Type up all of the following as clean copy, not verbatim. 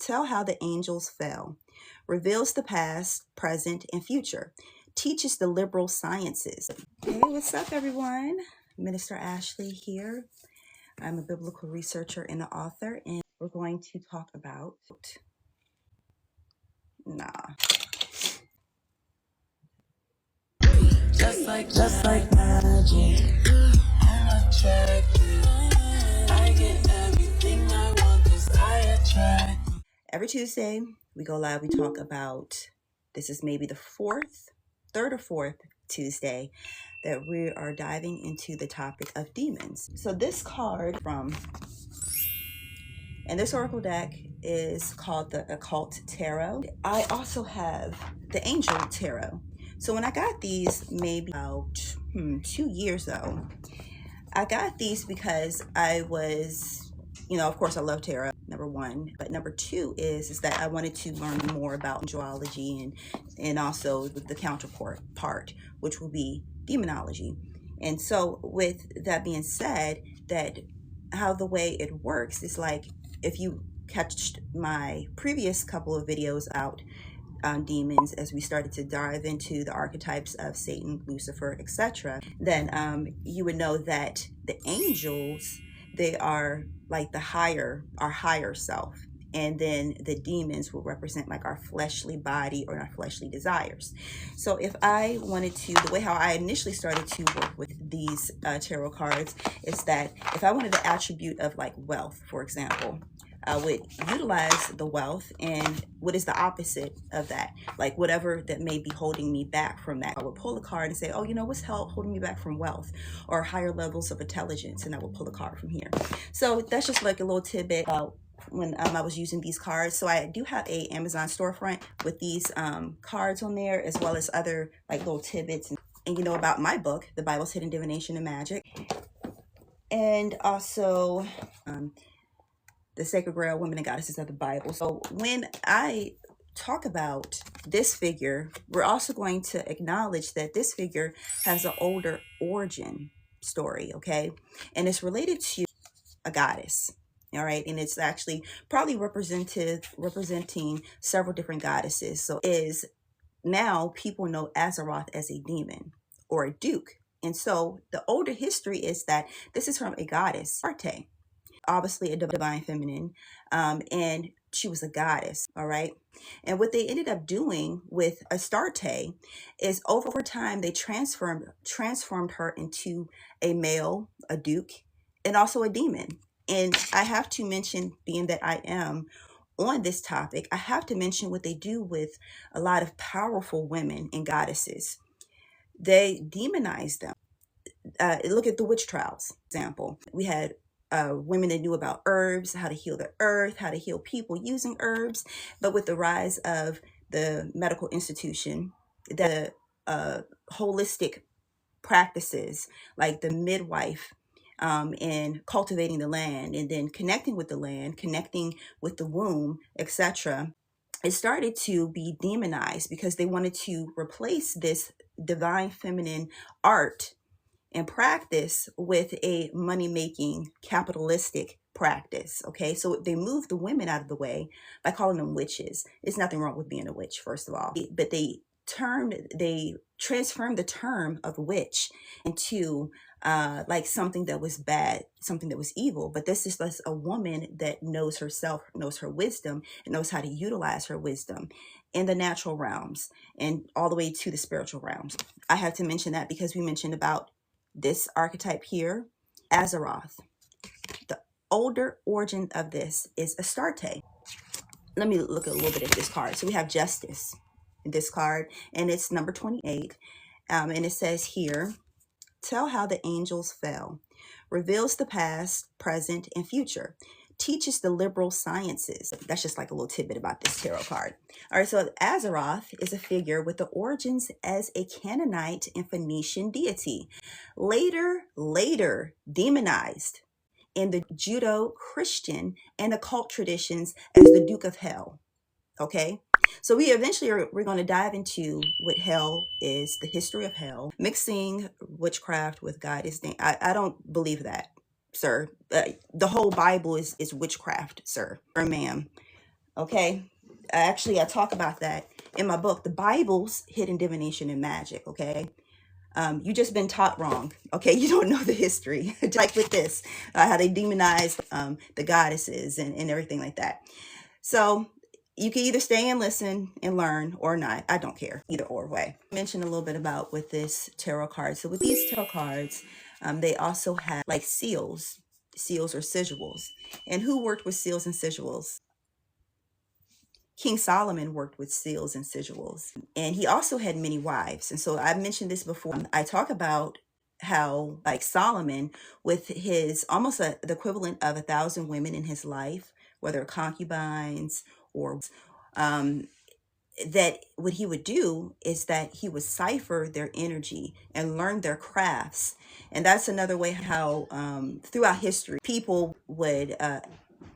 Tell how the angels fell, reveals the past, present, and future, teaches the liberal sciences. Hey, what's up, everyone? Minister Ashley here. I'm a biblical researcher and an author, and we're going to talk about Just like magic, I'm attracted. I get everything I want 'cause I attract. Every Tuesday, we go live, we talk about, this is maybe the third or fourth Tuesday that we are diving into the topic of demons. So this card and this oracle deck is called the Occult Tarot. I also have the Angel Tarot. So when I got these maybe about 2 years ago, I got these because I was, of course I love tarot, number one. But number two is that I wanted to learn more about angelology and also the counterpart part, which will be demonology. And so with that being said, that how the way it works is like, if you catched my previous couple of videos out on demons, as we started to dive into the archetypes of Satan, Lucifer, etc., then you would know that the angels, they are like our higher self, and then the demons will represent like our fleshly body or our fleshly desires. So if I wanted to, the way how I initially started to work with these tarot cards is that if I wanted the attribute of like wealth, for example, I would utilize the wealth and what is the opposite of that, like whatever that may be holding me back from that. I would pull a card and say, oh, what's holding me back from wealth or higher levels of intelligence, and I would pull a card from here. So that's just like a little tidbit about when I was using these cards. So I do have a Amazon storefront with these cards on there, as well as other like little tidbits and about my book, The Bible's Hidden Divination and Magic, and also the Sacred Grail, Women and Goddesses of the Bible. So when I talk about this figure, we're also going to acknowledge that this figure has an older origin story, okay? And it's related to a goddess, all right? And it's actually probably representing several different goddesses. So is now people know Astaroth as a demon or a duke. And so the older history is that this is from a goddess, Arte, obviously a divine feminine, and she was a goddess, all right? And what they ended up doing with Astarte is over time they transformed her into a male, a duke, and also a demon. And I have to mention, being that I am on this topic, I have to mention what they do with a lot of powerful women and goddesses. They demonize them. Look at the witch trials example. We had women that knew about herbs, how to heal the earth, how to heal people using herbs. But with the rise of the medical institution, the holistic practices like the midwife and cultivating the land, and then connecting with the land, connecting with the womb, etc., it started to be demonized because they wanted to replace this divine feminine art and practice with a money-making capitalistic practice, okay? So they moved the women out of the way by calling them witches. There's nothing wrong with being a witch, first of all, but they transformed the term of witch into like something that was bad, something that was evil. But this is just a woman that knows herself, knows her wisdom, and knows how to utilize her wisdom in the natural realms and all the way to the spiritual realms. I have to mention that because we mentioned about this archetype here, Astaroth. The older origin of this is Astarte. Let me look a little bit at this card. So we have Justice in this card, and it's number 28. And it says here, tell how the angels fell, reveals the past, present, and future, teaches the liberal sciences. That's just like a little tidbit about this tarot card. All right, so Astaroth is a figure with the origins as a Canaanite and Phoenician deity, later demonized in the Judeo-Christian and occult traditions as the Duke of Hell. Okay, so we're going to dive into what hell is, the history of hell, mixing witchcraft with God is. I don't believe that, sir. The whole Bible is witchcraft, sir or ma'am. Okay, actually, I talk about that in my book, The Bible's Hidden Divination and Magic. Okay, you just been taught wrong. Okay, you don't know the history. Just like with this, how they demonized the goddesses and everything like that. So you can either stay and listen and learn or not. I don't care, either or way. I mentioned a little bit about with this tarot card. So with these tarot cards, they also have like seals or sigils. And who worked with seals and sigils? King Solomon worked with seals and sigils, and he also had many wives. And so I've mentioned this before. I talk about how like Solomon, with his almost the equivalent of 1,000 women in his life, whether concubines or that what he would do is that he would cipher their energy and learn their crafts. And that's another way how throughout history people would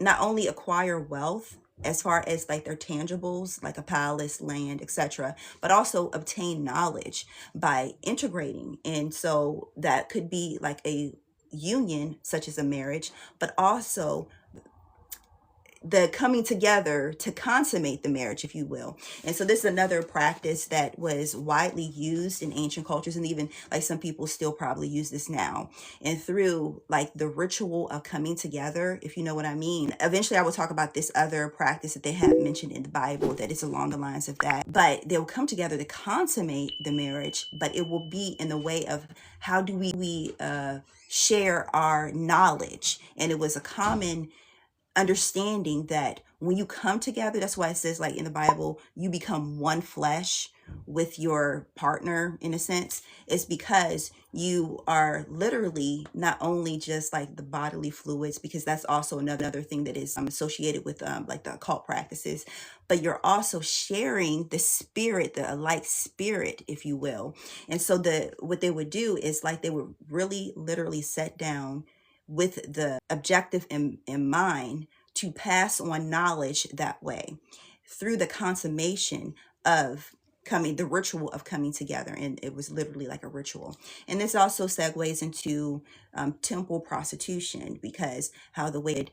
not only acquire wealth as far as like their tangibles like a palace, land, etc., but also obtain knowledge by integrating. And so that could be like a union such as a marriage, but also the coming together to consummate the marriage, if you will. And so this is another practice that was widely used in ancient cultures, and even like some people still probably use this now. And through like the ritual of coming together, if you know what I mean. Eventually I will talk about this other practice that they have mentioned in the Bible that is along the lines of that, but they'll come together to consummate the marriage, but it will be in the way of how do we share our knowledge. And it was a common understanding that when you come together, that's why it says like in the Bible, you become one flesh with your partner in a sense. It's because you are literally not only just like the bodily fluids, because that's also another thing that is associated with like the occult practices, but you're also sharing the spirit, the alike spirit, if you will. And so what they would do is like they would really literally sit down with the objective in mind to pass on knowledge that way through the consummation of the ritual of coming together. And it was literally like a ritual. And this also segues into temple prostitution, because how the way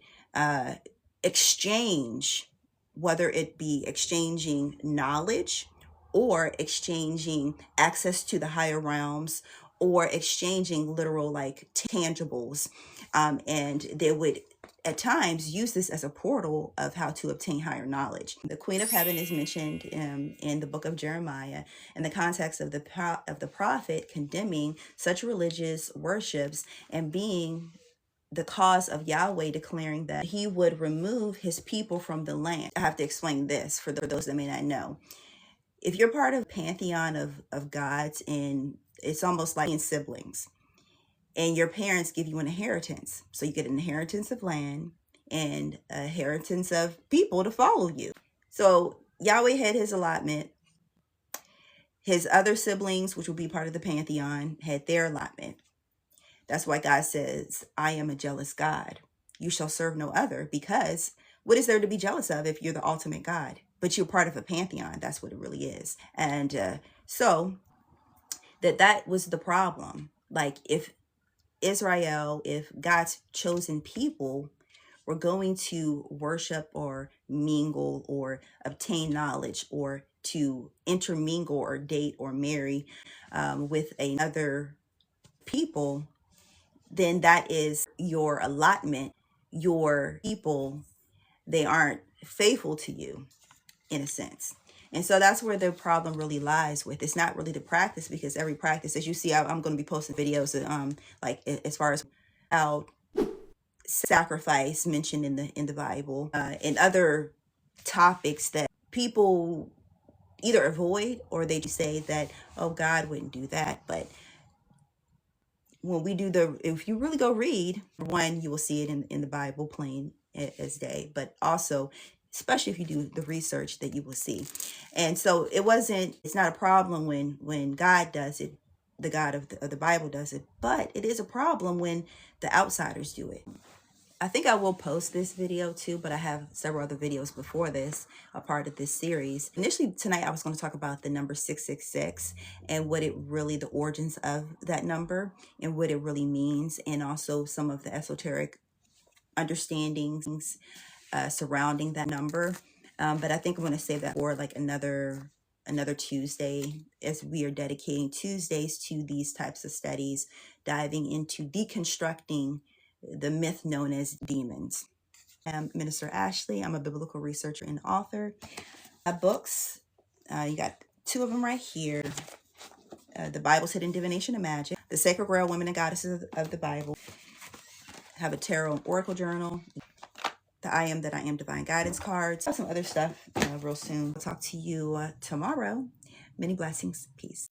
exchange, whether it be exchanging knowledge or exchanging access to the higher realms or exchanging literal like tangibles. And they would at times use this as a portal of how to obtain higher knowledge. The Queen of Heaven is mentioned in the book of Jeremiah in the context of the prophet condemning such religious worships and being the cause of Yahweh declaring that he would remove his people from the land. I have to explain this for those that may not know. If you're part of a pantheon of gods, and it's almost like in siblings, and your parents give you an inheritance. So you get an inheritance of land and a inheritance of people to follow you. So Yahweh had his allotment. His other siblings, which will be part of the pantheon, had their allotment. That's why God says, I am a jealous God. You shall serve no other, because what is there to be jealous of if you're the ultimate God? But you're part of a pantheon. That's what it really is. And so that was the problem. Like if Israel, if God's chosen people were going to worship or mingle or obtain knowledge or to intermingle or date or marry with another people, then that is your allotment. Your people, they aren't faithful to you in a sense. And so that's where the problem really lies with. It's not really the practice, because every practice, as you see, I'm going to be posting videos like as far as how sacrifice mentioned in the Bible and other topics that people either avoid or they just say that, oh, God wouldn't do that. But when we do if you really go read, one, you will see it in the Bible plain as day, but also especially if you do the research, that you will see. And so it's not a problem when God does it, the God of the Bible does it, but it is a problem when the outsiders do it. I think I will post this video too, but I have several other videos before this, a part of this series. Initially tonight, I was going to talk about the number 666 and what the origins of that number and what it really means, and also some of the esoteric understandings surrounding that number. But I think I'm going to save that for like another Tuesday, as we are dedicating Tuesdays to these types of studies, diving into deconstructing the myth known as demons. I'm Minister Ashley. I'm a biblical researcher and author. My books, you got two of them right here. The Bible's Hidden Divination and Magic, The Sacred Grail, Women and Goddesses of the Bible. I have a tarot and oracle journal, the I Am That I Am Divine Guidance cards, some other stuff real soon. I'll talk to you tomorrow. Many blessings. Peace.